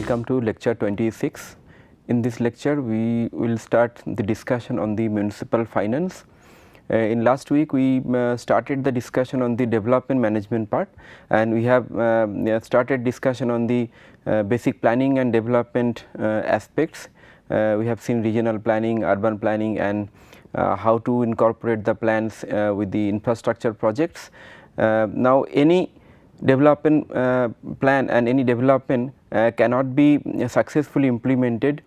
Welcome to lecture 26. In this lecture we will start the discussion on the municipal finance. In last week we started the discussion on the development management part, and we have started discussion on the basic planning and development aspects. We have seen regional planning, urban planning, and how to incorporate the plans with the infrastructure projects. Now any development plan and any development cannot be successfully implemented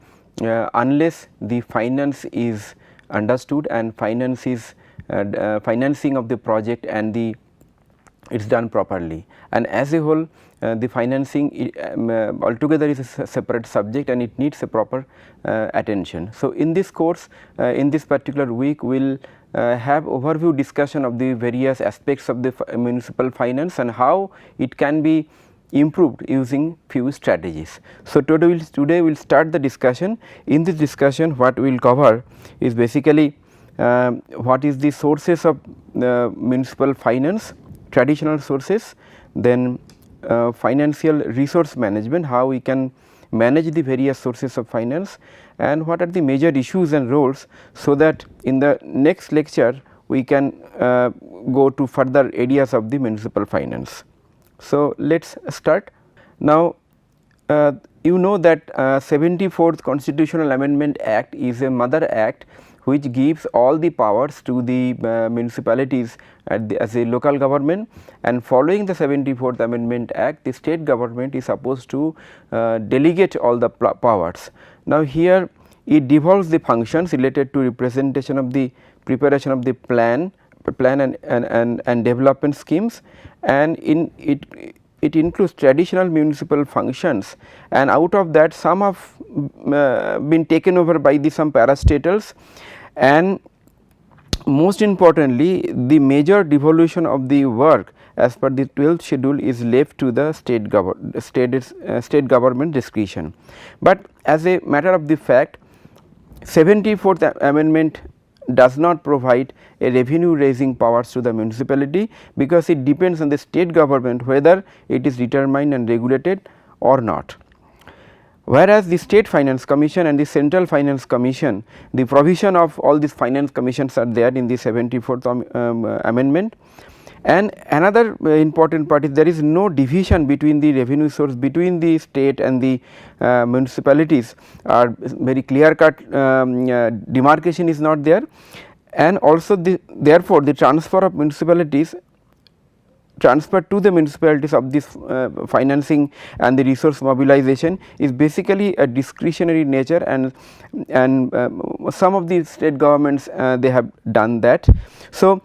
unless the finance is understood and finance is financing of the project and the it is done properly. And as a whole the financing altogether is a separate subject and it needs a proper attention. So, in this course in this particular week we will have overview discussion of the various aspects of the municipal finance and how it can be improved using few strategies. So, today we will start the discussion. In this discussion what we will cover is basically what is the sources of municipal finance, traditional sources, then financial resource management, how we can manage the various sources of finance, and what are the major issues and roles, so that in the next lecture we can go to further areas of the municipal finance. So, let us start. Now, you know that 74th Constitutional Amendment Act is a mother act which gives all the powers to the municipalities as a local government, and following the 74th Amendment Act the state government is supposed to delegate all the powers. Now, here it devolves the functions related to representation of the preparation of the plan and development schemes, and in it includes traditional municipal functions, and out of that some have been taken over by the some parastatals, and most importantly the major devolution of the work as per the 12th schedule is left to the state government discretion. But as a matter of the fact 74th Amendment does not provide a revenue raising powers to the municipality, because it depends on the state government whether it is determined and regulated or not. Whereas the State Finance Commission and the Central Finance Commission, the provision of all these finance commissions are there in the 74th Amendment. And another important part is there is no division between the revenue source between the state and the municipalities, are very clear cut demarcation is not there, and also therefore the transfer of municipalities transfer to the municipalities of this financing and the resource mobilization is basically a discretionary nature, and some of the state governments they have done that. So,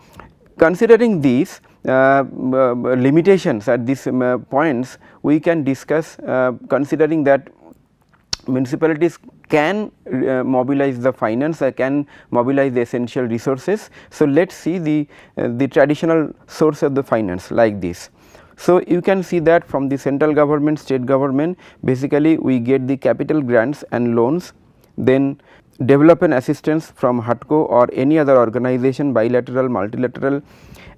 considering these limitations at these points, we can discuss considering that municipalities can mobilize the finance, can mobilize the essential resources. So, let us see the traditional source of the finance like this. So, you can see that from the central government, state government, basically we get the capital grants and loans, then development assistance from HUDCO or any other organization, bilateral, multilateral,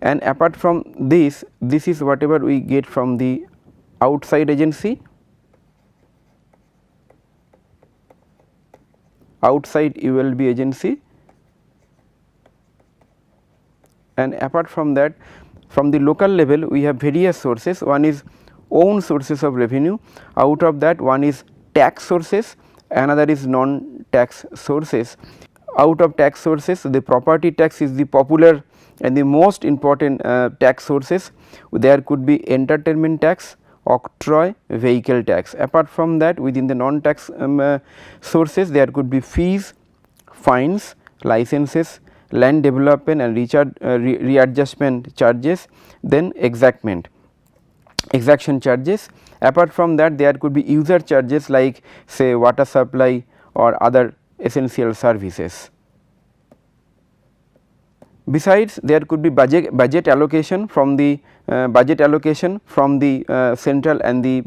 and apart from this is whatever we get from the outside agency, outside ULB agency, and apart from that from the local level we have various sources. One is own sources of revenue, out of that one is tax sources, another is non-tax sources. Out of tax sources the property tax is the popular and the most important tax sources. There could be entertainment tax, octroi, vehicle tax. Apart from that within the non-tax sources there could be fees, fines, licenses, land development and readjustment charges, then exaction charges. Apart from that there could be user charges like say water supply or other essential services. Besides, there could be budget allocation from the central, and the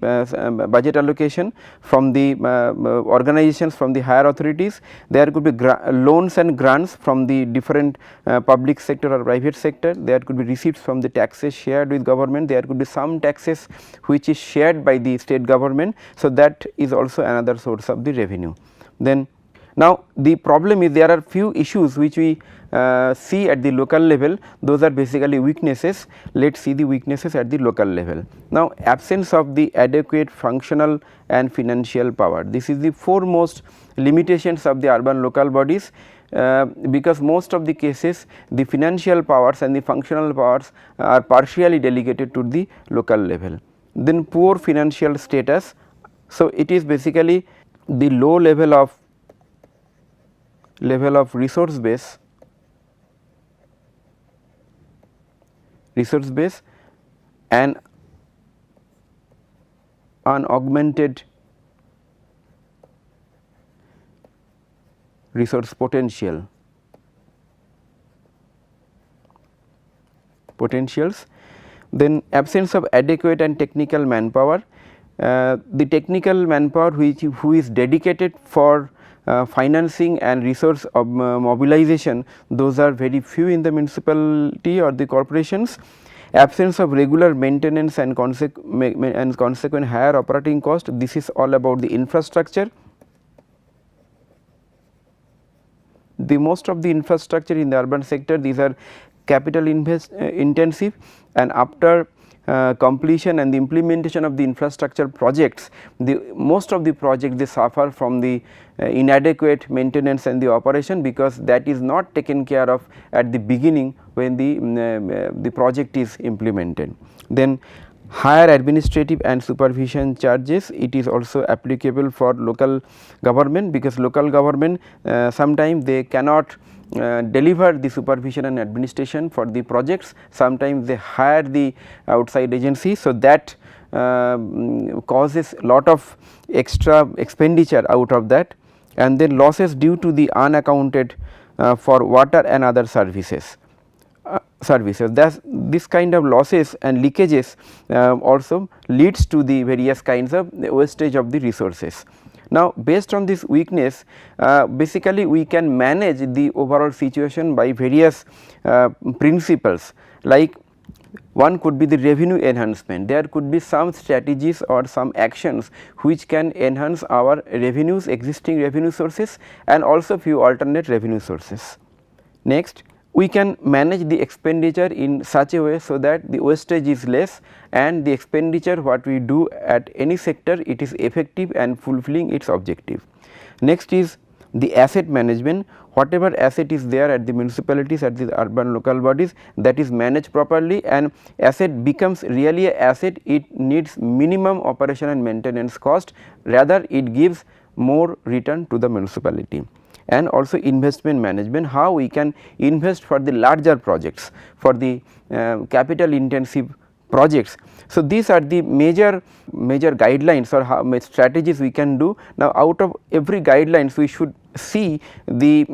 budget allocation from the organizations, from the higher authorities. There could be loans and grants from the different public sector or private sector. There could be receipts from the taxes shared with government. There could be some taxes which is shared by the state government. So, that is also another source of the revenue. Then now, the problem is there are few issues which we see at the local level, those are basically weaknesses. Let us see the weaknesses at the local level. Now, absence of the adequate functional and financial power, this is the foremost limitations of the urban local bodies, because most of the cases the financial powers and the functional powers are partially delegated to the local level. Then poor financial status. So, it is basically the low level of resource base and unaugmented resource potentials. Then absence of adequate and technical manpower. The technical manpower who is dedicated for financing and resource mobilization, those are very few in the municipality or the corporations. Absence of regular maintenance and consequent higher operating cost, this is all about the infrastructure. The most of the infrastructure in the urban sector, these are capital intensive, and after completion and the implementation of the infrastructure projects, most of the projects they suffer from the inadequate maintenance and the operation, because that is not taken care of at the beginning when the project is implemented. Then higher administrative and supervision charges, it is also applicable for local government, because local government sometimes they cannot deliver the supervision and administration for the projects, sometimes they hire the outside agency. So, that causes lot of extra expenditure out of that, and then losses due to the unaccounted for water and other services. This kind of losses and leakages also leads to the various kinds of wastage of the resources. Now, based on this weakness, basically we can manage the overall situation by various principles, like one could be the revenue enhancement. There could be some strategies or some actions which can enhance our revenues, existing revenue sources, and also few alternate revenue sources. Next, we can manage the expenditure in such a way so that the wastage is less, and the expenditure what we do at any sector, it is effective and fulfilling its objective. Next is the asset management. Whatever asset is there at the municipalities, at the urban local bodies, that is managed properly, and asset becomes really a asset, it needs minimum operation and maintenance cost, rather it gives more return to the municipality. And also investment management, how we can invest for the larger projects, for the capital intensive projects. So, these are the major guidelines or how strategies we can do. Now, out of every guidelines we should see the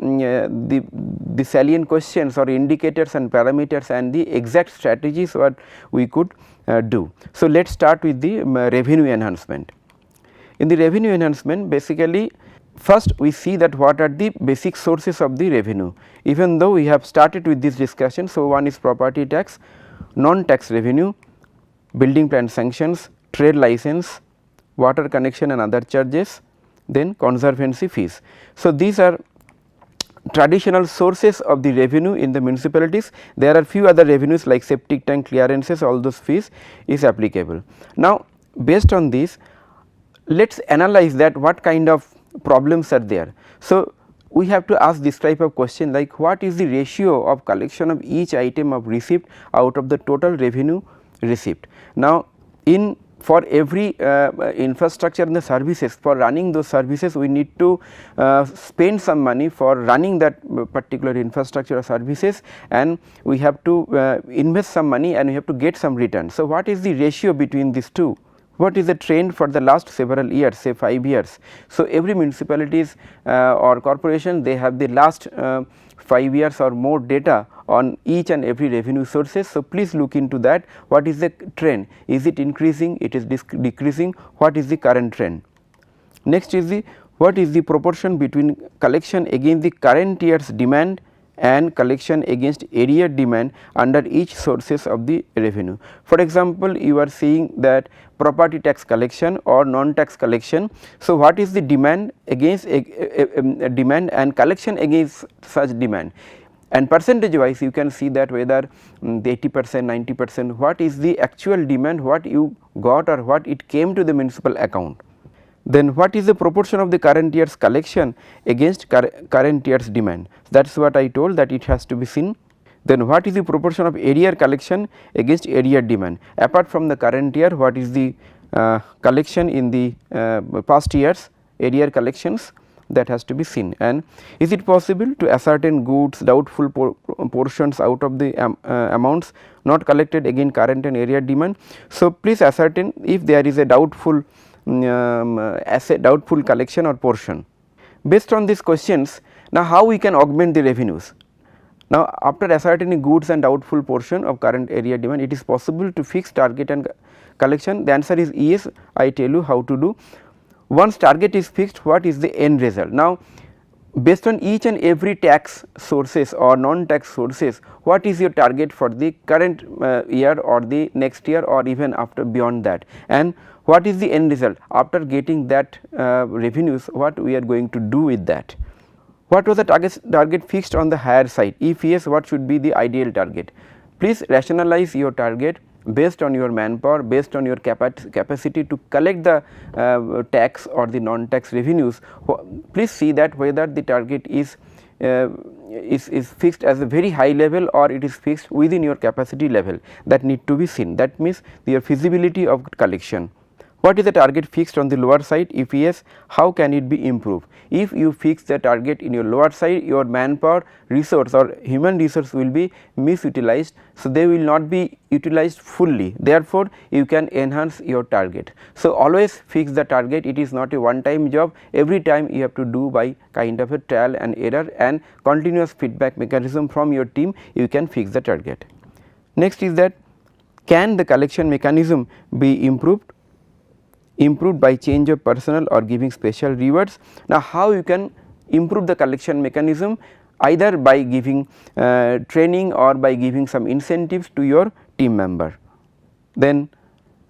salient questions or indicators and parameters and the exact strategies what we could do. So, let us start with the revenue enhancement. In the revenue enhancement, basically first we see that what are the basic sources of the revenue, even though we have started with this discussion. So, one is property tax, non-tax revenue, building plan sanctions, trade license, water connection and other charges, then conservancy fees. So, these are traditional sources of the revenue in the municipalities. There are few other revenues like septic tank clearances, all those fees is applicable. Now, based on this, let us analyze that what kind of problems are there. So, we have to ask this type of question, like what is the ratio of collection of each item of receipt out of the total revenue received. Now, for every infrastructure and the services, for running those services we need to spend some money for running that particular infrastructure or services, and we have to invest some money and we have to get some return. So, what is the ratio between these two? What is the trend for the last several years, say 5 years. So, every municipalities or corporation, they have the last 5 years or more data on each and every revenue sources. So, please look into that, what is the trend, is it increasing, it is decreasing, what is the current trend. Next is the what is the proportion between collection against the current year's demand and collection against area demand under each sources of the revenue. For example, you are seeing that property tax collection or non-tax collection. So, what is the demand against demand and collection against such demand, and percentage wise you can see that whether the 80%, 90%, what is the actual demand, what you got or what it came to the municipal account. Then what is the proportion of the current year's collection against current year's demand, that is what I told, that it has to be seen. Then what is the proportion of area collection against area demand, apart from the current year, what is the collection in the past years area collections, that has to be seen. And is it possible to ascertain goods doubtful portions out of the amounts not collected against current and area demand. So, please ascertain if there is a doubtful doubtful collection or portion. Based on these questions, now how we can augment the revenues. Now, after ascertaining goods and doubtful portion of current area demand, it is possible to fix target and collection. The answer is yes, I tell you how to do. Once target is fixed, what is the end result? Now, based on each and every tax sources or non-tax sources, what is your target for the current year or the next year or even after beyond that, and what is the end result after getting that revenues, what we are going to do with that. What was the target fixed on the higher side? If yes, what should be the ideal target? Please rationalize your target based on your manpower, based on your capacity to collect the tax or the non-tax revenues. Please see that whether the target is fixed as a very high level or it is fixed within your capacity level, that need to be seen. That means your feasibility of collection. What is the target fixed on the lower side? If yes, how can it be improved? If you fix the target in your lower side, your manpower resource or human resource will be misutilized. So, they will not be utilized fully, therefore, you can enhance your target. So, always fix the target, it is not a one time job, every time you have to do by kind of a trial and error and continuous feedback mechanism from your team, you can fix the target. Next is that can the collection mechanism be improved by change of personnel or giving special rewards. Now, how you can improve the collection mechanism, either by giving training or by giving some incentives to your team member. Then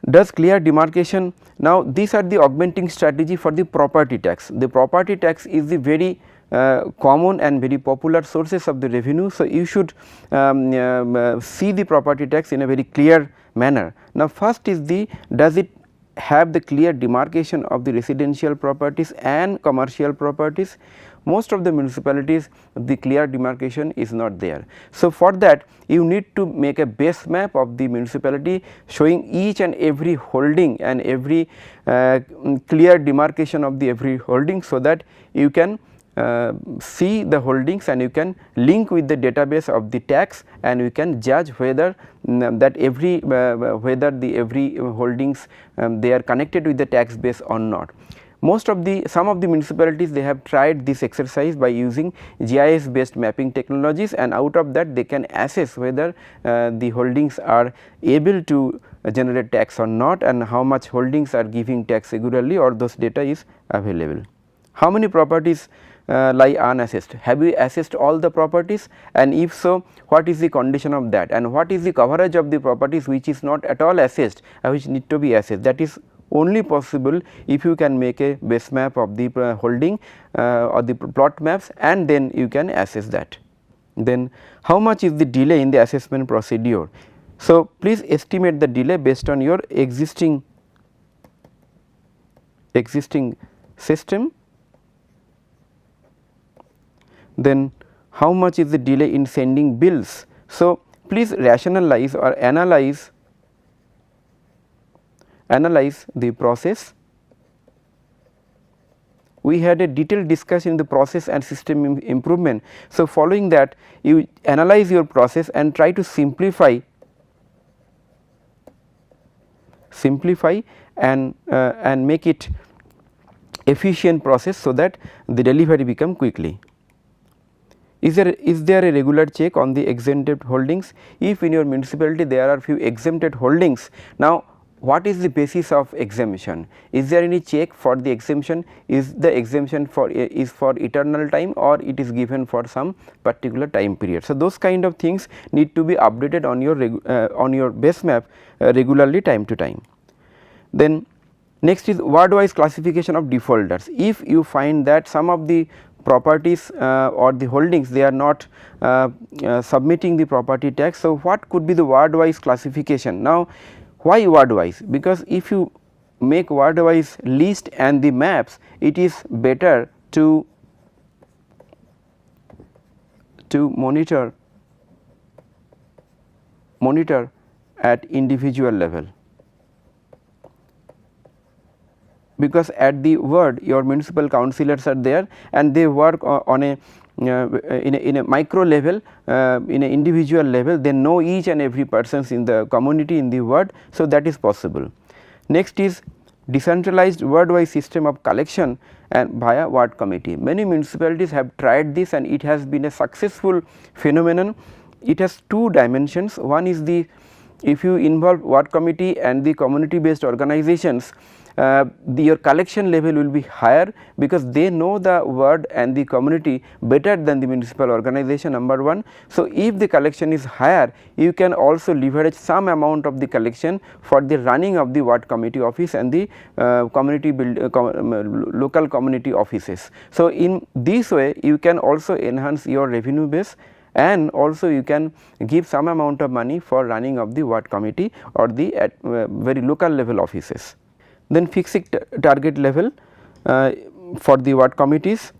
does clear demarcation. Now, these are the augmenting strategy for the property tax. The property tax is the very common and very popular sources of the revenue. So, you should see the property tax in a very clear manner. Now, first is the does it have the clear demarcation of the residential properties and commercial properties. Most of the municipalities, the clear demarcation is not there. So, for that you need to make a base map of the municipality showing each and every holding and every clear demarcation of the every holding, so that you can see the holdings and you can link with the database of the tax and you can judge whether that every whether the every holdings they are connected with the tax base or not. Most of the some of the municipalities, they have tried this exercise by using GIS based mapping technologies, and out of that they can assess whether the holdings are able to generate tax or not, and how much holdings are giving tax regularly, or those data is available. How many properties lie unassessed? Have you assessed all the properties, and if so, what is the condition of that, and what is the coverage of the properties which is not at all assessed which need to be assessed? That is only possible if you can make a base map of the holding or the plot maps, and then you can assess that. Then how much is the delay in the assessment procedure? So, please estimate the delay based on your existing system. Then how much is the delay in sending bills? So, please rationalize or analyze the process. We had a detailed discussion in the process and system improvement. So, following that you analyze your process and try to simplify and make it efficient process, so that the delivery become quickly. Is there a regular check on the exempted holdings? If in your municipality there are few exempted holdings, now what is the basis of exemption? Is there any check for the exemption? Is the exemption for eternal time, or it is given for some particular time period? So, those kind of things need to be updated on your base map regularly, time to time. Then next is ward wise classification of defaulters. If you find that some of the properties or the holdings, they are not submitting the property tax, so what could be the ward wise classification? Now, why ward wise? Because if you make ward wise list and the maps, it is better to monitor at individual level, because at the ward your municipal councillors are there and they work on a in a micro level, in a individual level, they know each and every persons in the community, in the ward. So, that is possible. Next is decentralized ward wise system of collection and via ward committee. Many municipalities have tried this and it has been a successful phenomenon. It has two dimensions. One is if you involve ward committee and the community based organizations, your collection level will be higher, because they know the ward and the community better than the municipal organization, number one. So, if the collection is higher, you can also leverage some amount of the collection for the running of the ward committee office and the local community offices. So, in this way you can also enhance your revenue base, and also you can give some amount of money for running of the ward committee or the very local level offices. Then fixed target level for the ward committees,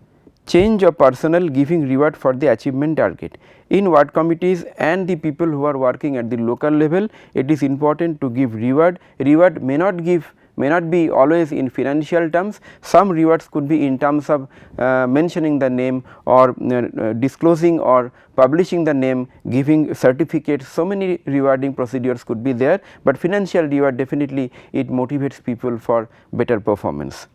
change of personnel giving reward for the achievement target. In ward committees and the people who are working at the local level, it is important to give reward. Reward may not be always in financial terms. Some rewards could be in terms of mentioning the name, or disclosing or publishing the name, giving certificates. So many rewarding procedures could be there, but financial reward definitely it motivates people for better performance.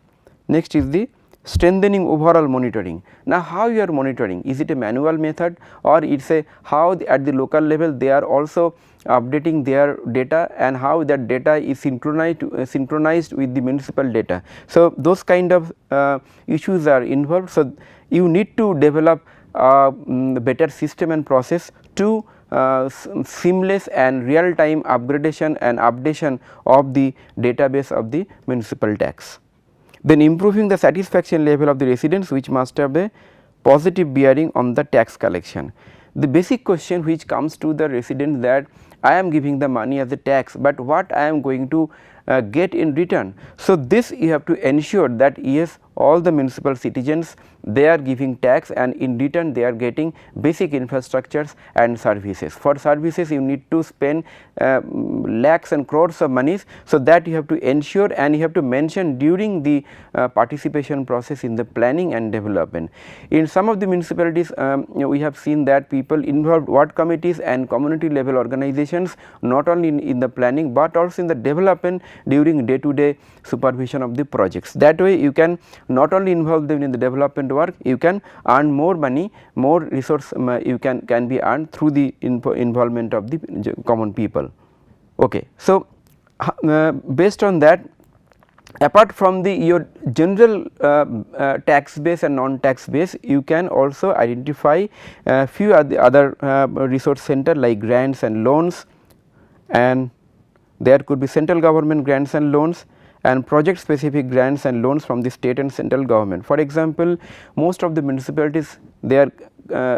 Next is the strengthening overall monitoring. Now, how you are monitoring? Is it a manual method, or it is a how at the local level they are also updating their data, and how that data is synchronized with the municipal data. So, those kind of issues are involved. So, you need to develop better system and process to seamless and real time upgradation and updation of the database of the municipal tax. Then improving the satisfaction level of the residents, which must have a positive bearing on the tax collection. The basic question which comes to the resident, that I am giving the money as a tax, but what I am going to get in return. So, this you have to ensure that yes, all the municipal citizens, they are giving tax, and in return they are getting basic infrastructures and services. For services you need to spend lakhs and crores of monies. So, that you have to ensure, and you have to mention during the participation process in the planning and development. In some of the municipalities we have seen that people involved ward committees and community level organizations, not only in the planning but also in the development during day to day supervision of the projects. That way you can not only involve them in the development work, you can earn more money, more resource you can be earned through the involvement of the common people. Okay. So, based on that, apart from your general tax base and non-tax base, you can also identify few other resource center like grants and loans, and there could be central government grants and loans, and project specific grants and loans from the state and central government. For example, most of the municipalities, they are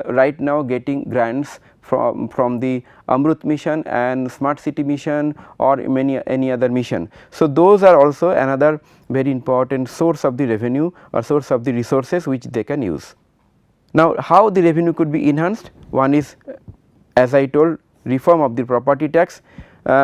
right now getting grants from the Amrut mission and Smart City mission, or any other mission. So, those are also another very important source of the revenue or source of the resources which they can use. Now, how the revenue could be enhanced? One is, as I told, reform of the property tax.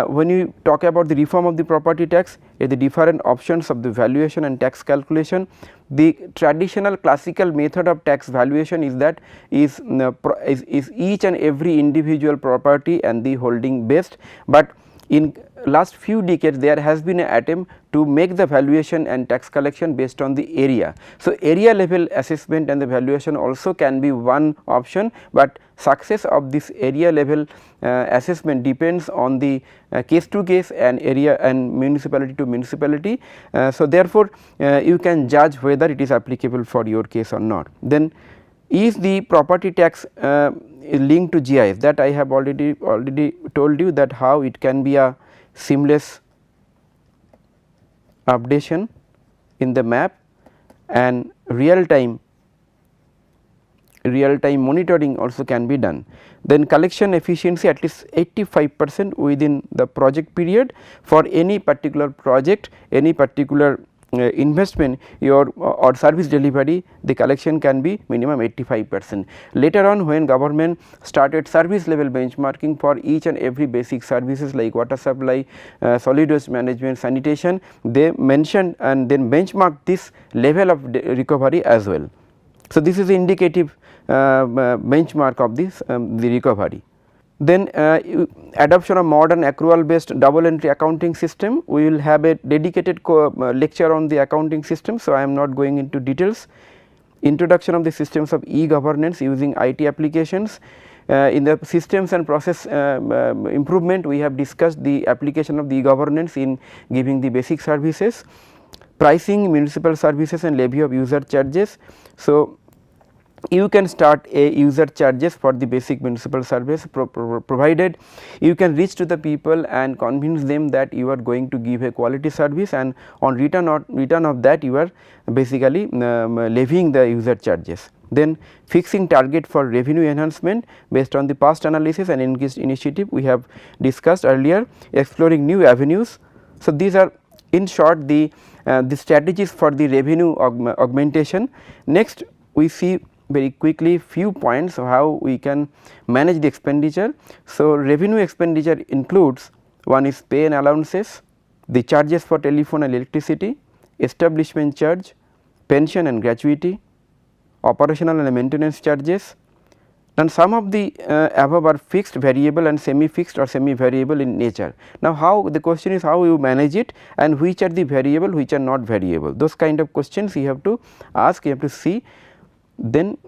When you talk about the reform of the property tax, the different options of the valuation and tax calculation. The traditional classical method of tax valuation is that is each and every individual property and the holding based, but in last few decades there has been an attempt to make the valuation and tax collection based on the area. So, area level assessment and the valuation also can be one option, but success of this area level assessment depends on the case to case and area and municipality to municipality. So, therefore, you can judge whether it is applicable for your case or not. Then is the property tax linked to GIS, that I have already told you that how it can be a seamless updation in the map and real time monitoring also can be done. Then collection efficiency at least 85% within the project period for any particular project, any particular investment your or service delivery, the collection can be minimum 85%. Later on, when government started service level benchmarking for each and every basic services like water supply, solid waste management, sanitation, they mentioned and then benchmarked this level of recovery as well. So, this is the indicative benchmark of this the recovery. Then adoption of modern accrual based double entry accounting system, we will have a dedicated lecture on the accounting system. So, I am not going into details. Introduction of the systems of e-governance using IT applications. In the systems and process improvement, we have discussed the application of the e-governance in giving the basic services, pricing municipal services and levy of user charges. So, you can start a user charges for the basic municipal service provided you can reach to the people and convince them that you are going to give a quality service, and on return of that you are basically levying the user charges. Then fixing target for revenue enhancement based on the past analysis and engaged initiative we have discussed earlier, exploring new avenues. So, these are in short the strategies for the revenue augmentation. Next we see very quickly few points of how we can manage the expenditure. So, revenue expenditure includes, one is pay and allowances, the charges for telephone and electricity, establishment charge, pension and gratuity, operational and maintenance charges, and some of the above are fixed, variable and semi fixed or semi variable in nature. Now, how the question is how you manage it and which are the variable, which are not variable, those kind of questions you have to ask, you have to see. Then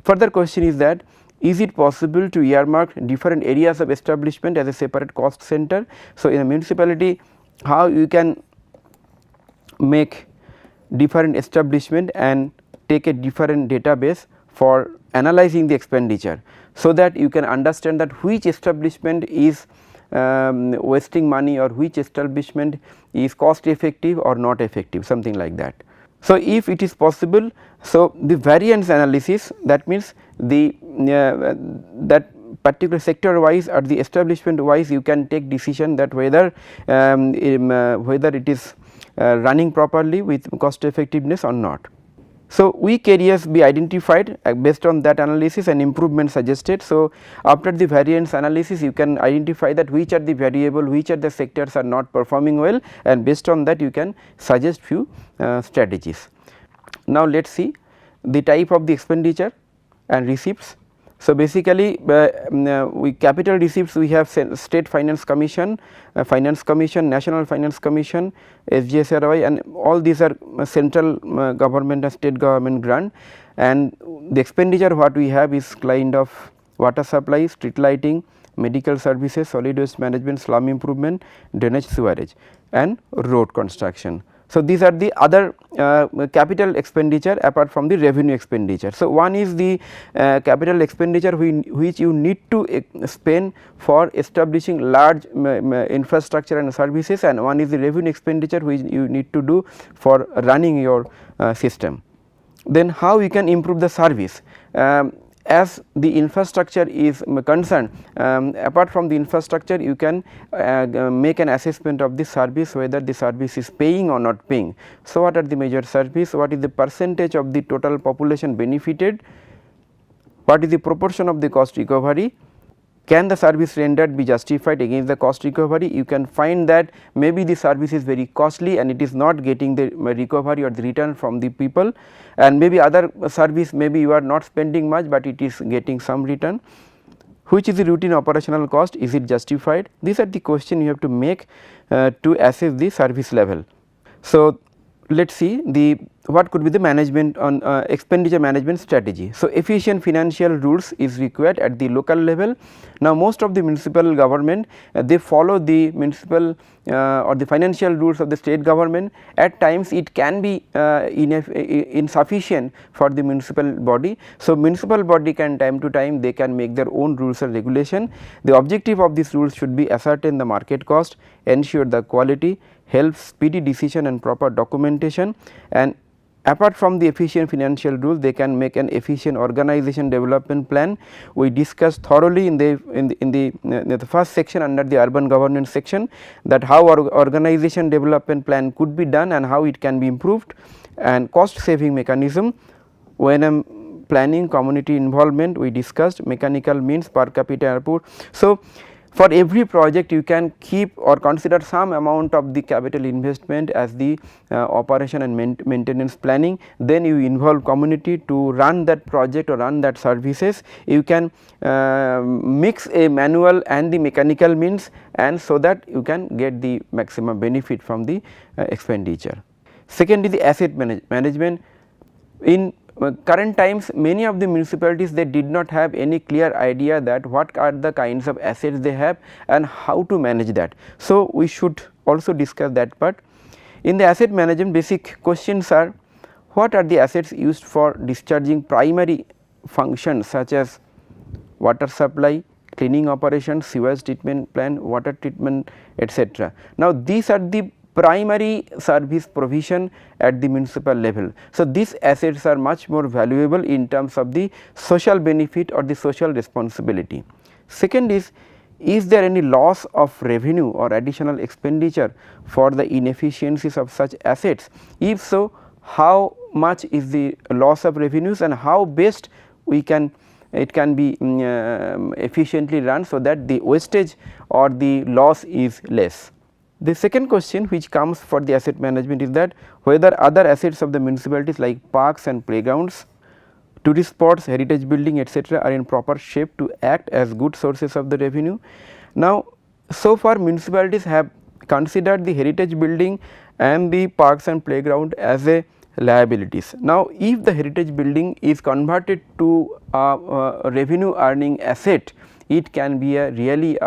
further question is that is it possible to earmark different areas of establishment as a separate cost center. So, in a municipality how you can make different establishment and take a different database for analyzing the expenditure, so that you can understand that which establishment is wasting money or which establishment is cost effective or not effective, something like that. So, if it is possible, so the variance analysis, that means the that particular sector wise or the establishment wise you can take decision that whether it is running properly with cost effectiveness or not. So, weak areas be identified based on that analysis and improvement suggested. So, after the variance analysis you can identify that which are the variable, which are the sectors are not performing well, and based on that you can suggest few strategies. Now, let us see the type of the expenditure and receipts. So, basically we capital receipts we have State Finance Commission, National Finance Commission, SGSRY, and all these are central government and state government grant. And the expenditure what we have is kind of water supply, street lighting, medical services, solid waste management, slum improvement, drainage, sewerage and road construction. So, these are the other capital expenditure apart from the revenue expenditure. So, one is the capital expenditure which you need to spend for establishing large infrastructure and services, and one is the revenue expenditure which you need to do for running your system. Then how you can improve the service? As the infrastructure is concerned, apart from the infrastructure you can make an assessment of the service, whether the service is paying or not paying. So, what are the major service, what is the percentage of the total population benefited, what is the proportion of the cost recovery, can the service rendered be justified against the cost recovery. You can find that maybe the service is very costly and it is not getting the recovery or the return from the people, and maybe other service maybe you are not spending much, but it is getting some return. Which is the routine operational cost, is it justified? These are the questions you have to make to assess the service level. So, let us see the what could be the management on expenditure management strategy. So, efficient financial rules is required at the local level. Now, most of the municipal government they follow the municipal or the financial rules of the state government. At times it can be insufficient for the municipal body. So, municipal body can time to time they can make their own rules and regulation. The objective of these rules should be ascertain the market cost, ensure the quality, help speedy decision and proper documentation, and apart from the efficient financial rules they can make an efficient organization development plan. We discussed thoroughly in the first section under the urban governance section that how our organization development plan could be done and how it can be improved, and cost saving mechanism. When planning community involvement, we discussed mechanical means per capita output. So, for every project you can keep or consider some amount of the capital investment as the operation and maintenance planning, then you involve community to run that project or run that services. You can mix a manual and the mechanical means, and so that you can get the maximum benefit from the expenditure. Second is the asset management. In current times many of the municipalities they did not have any clear idea that what are the kinds of assets they have and how to manage that. So, we should also discuss that part. In the asset management, basic questions are: what are the assets used for discharging primary functions such as water supply, cleaning operations, sewage treatment plant, water treatment, etc. Now, these are the primary service provision at the municipal level. So, these assets are much more valuable in terms of the social benefit or the social responsibility. Second is there any loss of revenue or additional expenditure for the inefficiencies of such assets? If so, how much is the loss of revenues and how best we can it can be efficiently run, so that the wastage or the loss is less. The second question which comes for the asset management is that whether other assets of the municipalities like parks and playgrounds, tourist spots, heritage building, etc. are in proper shape to act as good sources of the revenue. Now, so far municipalities have considered the heritage building and the parks and playground as a liabilities. Now, if the heritage building is converted to a revenue earning asset, it can be a really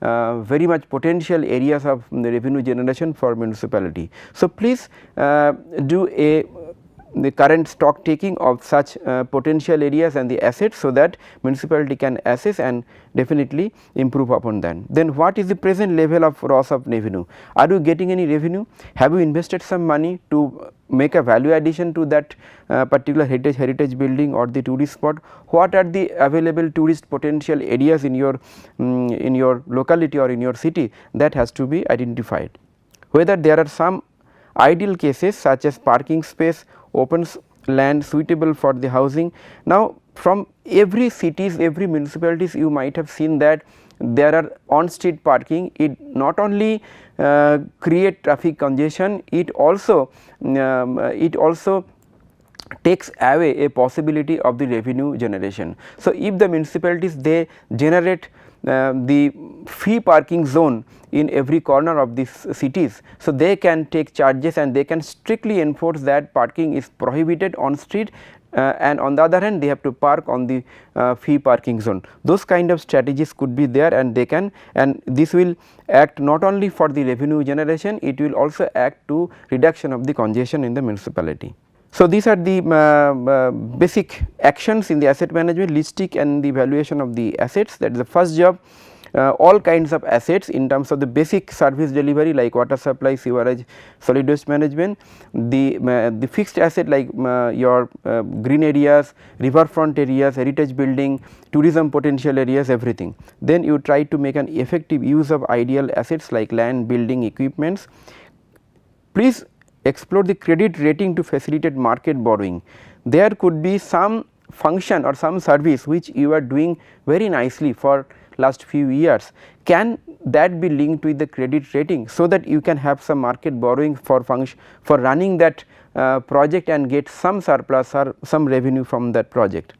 very much potential areas of the revenue generation for municipality. So, please do the current stock taking of such potential areas and the assets, so that municipality can assess and definitely improve upon that. Then what is the present level of loss of revenue? Are you getting any revenue? Have you invested some money to make a value addition to that particular heritage building or the tourist spot? What are the available tourist potential areas in your locality or in your city? That has to be identified. Whether there are some ideal cases such as parking space, open land suitable for the housing. Now, from every cities, every municipalities, you might have seen that there are on street parking. It not only create traffic congestion, it also takes away a possibility of the revenue generation. So, if the municipalities they generate the free parking zone in every corner of these cities, so they can take charges and they can strictly enforce that parking is prohibited on street, and on the other hand they have to park on the free parking zone. Those kind of strategies could be there, and they can, and this will act not only for the revenue generation, it will also act to reduction of the congestion in the municipality. So, these are the basic actions in the asset management: listing and the valuation of the assets. That is the first job. All kinds of assets in terms of the basic service delivery like water supply, sewerage, solid waste management, the fixed asset like your green areas, riverfront areas, heritage building, tourism potential areas, everything. Then you try to make an effective use of ideal assets like land, building, equipments. Please explore the credit rating to facilitate market borrowing. There could be some function or some service which you are doing very nicely for last few years. Can that be linked with the credit rating, so that you can have some market borrowing for running that project and get some surplus or some revenue from that project.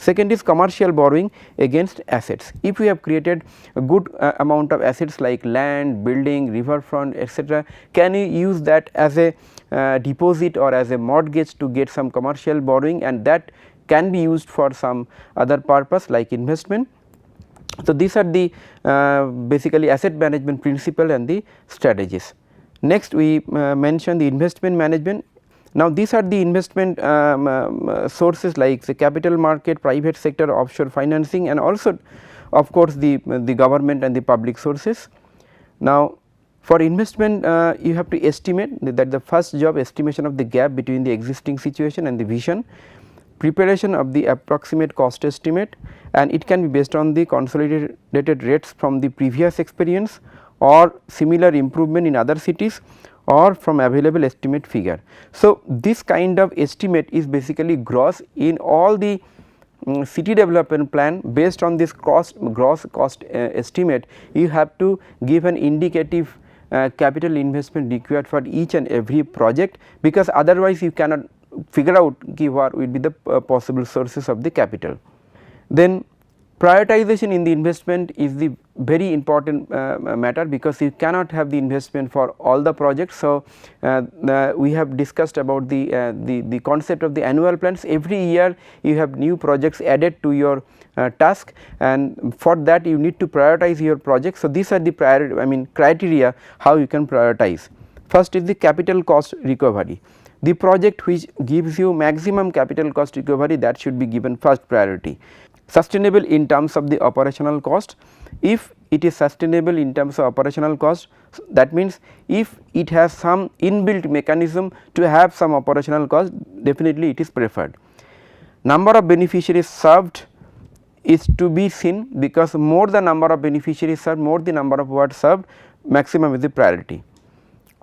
Second is commercial borrowing against assets. If we have created a good amount of assets like land, building, riverfront, etc., can you use that as a deposit or as a mortgage to get some commercial borrowing, and that can be used for some other purpose like investment. So, these are the basically asset management principle and the strategies. Next we mention the investment management. Now, these are the investment sources like the capital market, private sector, offshore financing, and also of course, the government and the public sources. Now, for investment you have to estimate that the first job, estimation of the gap between the existing situation and the vision, preparation of the approximate cost estimate, and it can be based on the consolidated rates from the previous experience or similar improvement in other cities or from available estimate figure. So, this kind of estimate is basically gross in all the city development plan. Based on this gross cost estimate, you have to give an indicative capital investment required for each and every project, because otherwise you cannot figure out what will be the possible sources of the capital. Then prioritization in the investment is the very important matter, because you cannot have the investment for all the projects. So, we have discussed about the concept of the annual plans. Every year you have new projects added to your task, and for that you need to prioritize your projects. So, these are the criteria how you can prioritize. First is the capital cost recovery. The project which gives you maximum capital cost recovery, that should be given first priority. Sustainable in terms of the operational cost. If it is sustainable in terms of operational cost, that means if it has some inbuilt mechanism to have some operational cost, definitely it is preferred. Number of beneficiaries served is to be seen, because more the number of beneficiaries served, more the number of wards served, maximum is the priority.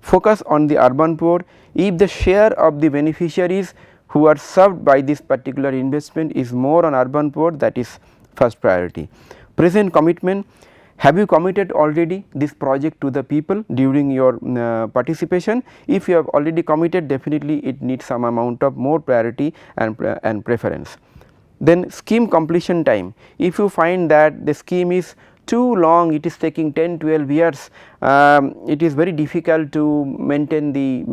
Focus on the urban poor. If the share of the beneficiaries who are served by this particular investment is more on urban poor, that is first priority. Present commitment. Have you committed already this project to the people during your participation? If you have already committed, definitely it needs some amount of more priority and preference. Then scheme completion time. If you find that the scheme is too long, it is taking 10-12 years, it is very difficult to maintain the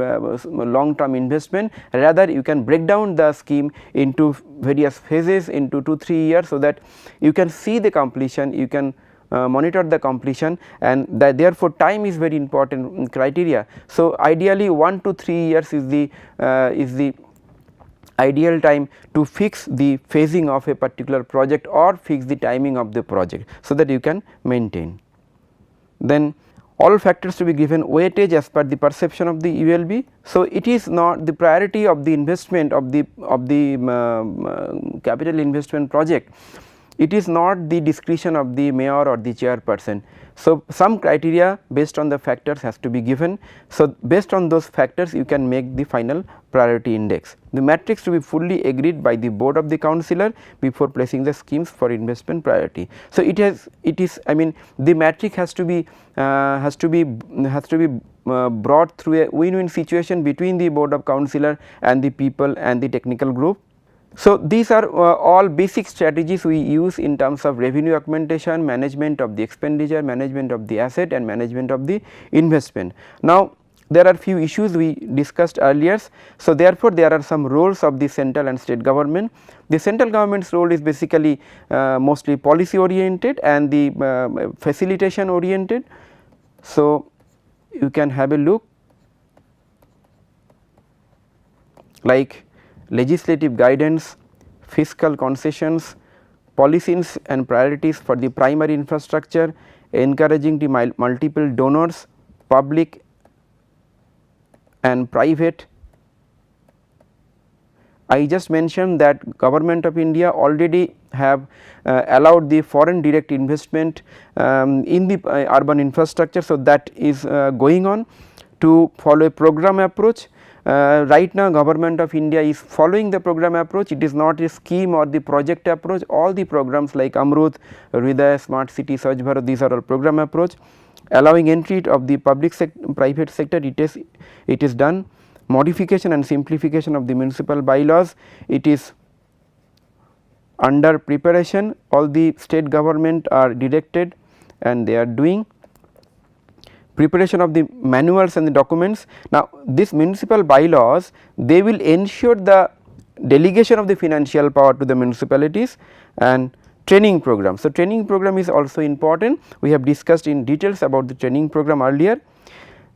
long term investment. Rather, you can break down the scheme into various phases into 2-3 years, so that you can see the completion, you can monitor the completion, and that therefore time is very important criteria. So, ideally 1 to 3 years is the ideal time to fix the phasing of a particular project or fix the timing of the project, so that you can maintain. Then all factors to be given weightage as per the perception of the ULB. So, it is not the priority of the investment of the capital investment project, it is not the discretion of the mayor or the chairperson. So, some criteria based on the factors has to be given. So, based on those factors you can make the final priority index. The matrix to be fully agreed by the board of the councillor before placing the schemes for investment priority. So, it is the matrix has to be brought through a win-win situation between the board of councillor and the people and the technical group. So, these are all basic strategies we use in terms of revenue augmentation, management of the expenditure, management of the asset, and management of the investment. Now, there are few issues we discussed earlier. So, therefore, there are some roles of the central and state government. The central government's role is basically mostly policy oriented and the facilitation oriented. So, you can have a look like legislative guidance, fiscal concessions, policies and priorities for the primary infrastructure, encouraging the multiple donors, public and private. I just mentioned that Government of India already have allowed the foreign direct investment in the urban infrastructure. So, that is going on to follow a program approach. Right now Government of India is following the program approach, it is not a scheme or the project approach. All the programs like Amrut, Hriday, Smart City, Swachh Bharat, these are all program approach. Allowing entry of the private sector, it is done. Modification and simplification of the municipal bylaws, it is under preparation. All the state government are directed and they are doing preparation of the manuals and the documents. Now, this municipal bylaws, they will ensure the delegation of the financial power to the municipalities and training program. So, training program is also important. We have discussed in details about the training program earlier.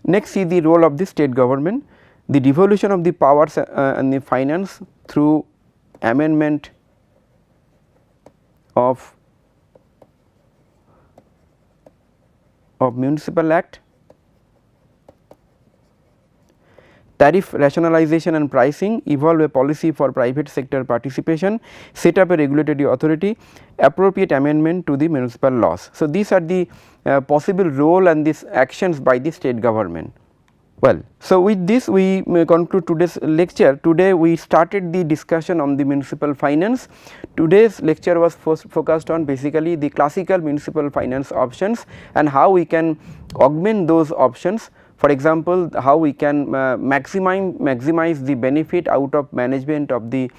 Next is the role of the state government, the devolution of the powers and the finance through amendment of Municipal Act, tariff rationalization and pricing, evolve a policy for private sector participation, set up a regulatory authority, appropriate amendment to the municipal laws. So, these are the possible role and these actions by the state government. Well, so with this we may conclude today's lecture. Today we started the discussion on the municipal finance. Today's lecture was first focused on basically the classical municipal finance options and how we can augment those options. For example, how we can maximize the benefit out of management of the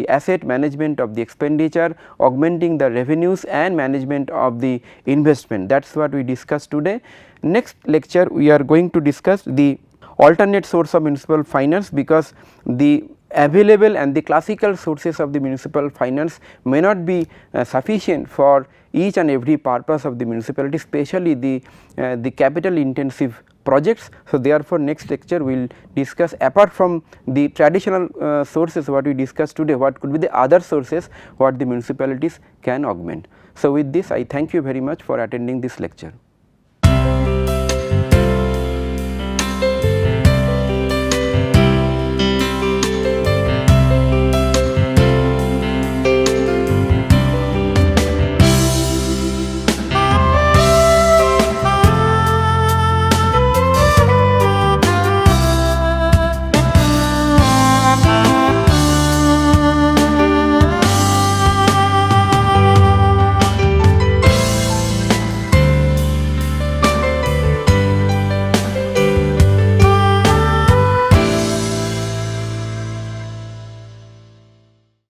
asset management of the expenditure, augmenting the revenues and management of the investment. That is what we discussed today. Next lecture we are going to discuss the alternate source of municipal finance, because the available and the classical sources of the municipal finance may not be sufficient for each and every purpose of the municipality, especially the capital intensive projects. So, therefore, next lecture we will discuss, apart from the traditional sources what we discussed today, what could be the other sources what the municipalities can augment. So, with this I thank you very much for attending this lecture.